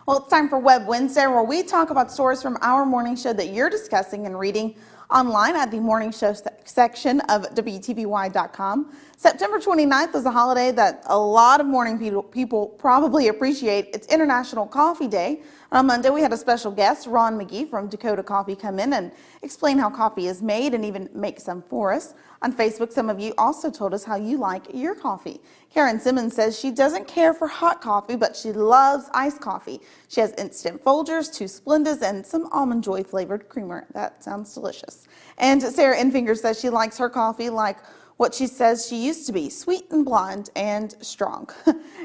Well, it's time for Web Wednesday, where we talk about stories from our morning show that you're discussing and reading online at the morning show section of WTVY.com. September 29th is a holiday that a lot of morning people probably appreciate. It's International Coffee Day. On Monday, we had a special guest, Ron McGee from Dakota Coffee, come in and explain how coffee is made and even make some for us. On Facebook, some of you also told us how you like your coffee. Karen Simmons says she doesn't care for hot coffee, but she loves iced coffee. She has instant Folgers, 2 Splendas, and some Almond Joy flavored creamer. That sounds delicious. And Sarah Enfinger says she likes her coffee like what she says she used to be, sweet and blonde and strong.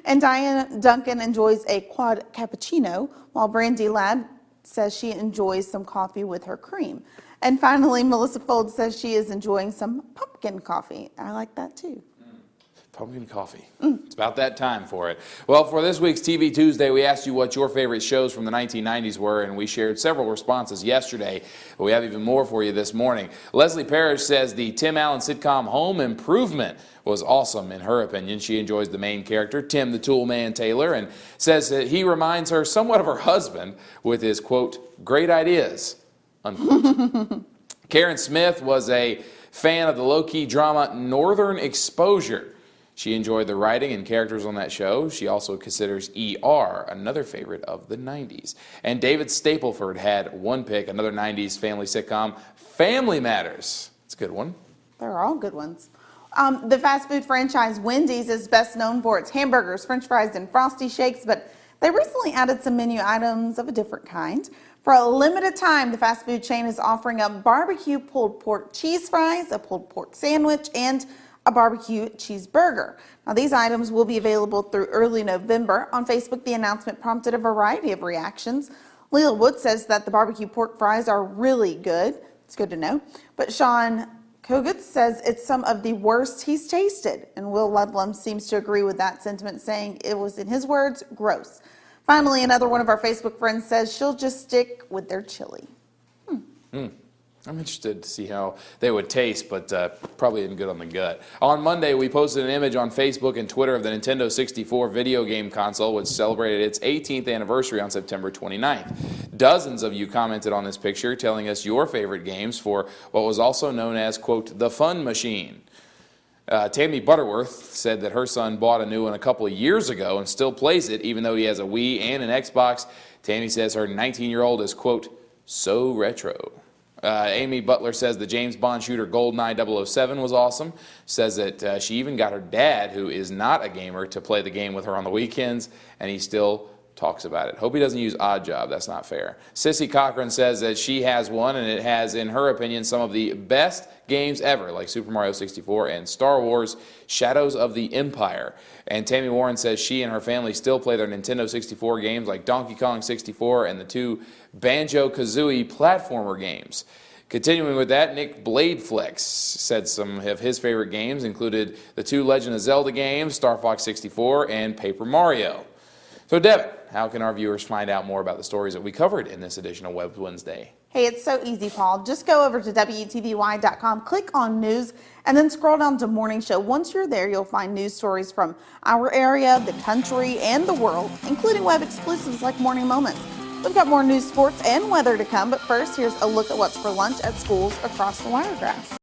And Diane Duncan enjoys a quad cappuccino, while Brandy Ladd says she enjoys some coffee with her cream. And finally, Melissa Fold says she is enjoying some pumpkin coffee. I like that too. Pumpkin coffee. It's about that time for it. Well, for this week's TV Tuesday, we asked you what your favorite shows from the 1990s were, and we shared several responses yesterday, but we have even more for you this morning. Leslie Parrish says the Tim Allen sitcom Home Improvement was awesome in her opinion. She enjoys the main character, Tim the Toolman Taylor, and says that he reminds her somewhat of her husband with his, quote, great ideas, unquote. Karen Smith was a fan of the low-key drama Northern Exposure. She enjoyed the writing and characters on that show. She also considers ER another favorite of the 90s. And David Stapleford had one pick, another 90s family sitcom, Family Matters. It's a good one. They're all good ones. The fast food franchise Wendy's is best known for its hamburgers, french fries, and frosty shakes, but they recently added some menu items of a different kind. For a limited time, the fast food chain is offering up barbecue pulled pork cheese fries, a pulled pork sandwich, and a barbecue cheeseburger. Now, these items will be available through early November. On Facebook, the announcement prompted a variety of reactions. Leela Wood says that the barbecue pork fries are really good. It's good to know. But Sean Kogut says it's some of the worst he's tasted. And Will Ludlum seems to agree with that sentiment, saying it was, in his words, gross. Finally, another one of our Facebook friends says she'll just stick with their chili. I'm interested to see how they would taste, but probably isn't good on the gut. On Monday, we posted an image on Facebook and Twitter of the Nintendo 64 video game console, which celebrated its 18th anniversary on September 29th. Dozens of you commented on this picture, telling us your favorite games for what was also known as, quote, the fun machine. Tammy Butterworth said that her son bought a new one a couple of years ago and still plays it, even though he has a Wii and an Xbox. Tammy says her 19-year-old is, quote, so retro. Amy Butler says the James Bond shooter GoldenEye 007 was awesome. Says that she even got her dad, who is not a gamer, to play the game with her on the weekends, and he still talks about it. Hope he doesn't use Odd Job. That's not fair. Sissy Cochran says that she has one, and it has, in her opinion, some of the best games ever, like Super Mario 64 and Star Wars Shadows of the Empire. And Tammy Warren says she and her family still play their Nintendo 64 games like Donkey Kong 64 and the 2 Banjo-Kazooie platformer games. Continuing with that, Nick Bladeflex said some of his favorite games included the 2 Legend of Zelda games, Star Fox 64, and Paper Mario. So, Devin, how can our viewers find out more about the stories that we covered in this edition of Web Wednesday? Hey, it's so easy, Paul. Just go over to WTVY.com, click on News, and then scroll down to Morning Show. Once you're there, you'll find news stories from our area, the country, and the world, including web exclusives like Morning Moments. We've got more news, sports, and weather to come, but first, here's a look at what's for lunch at schools across the Wiregrass.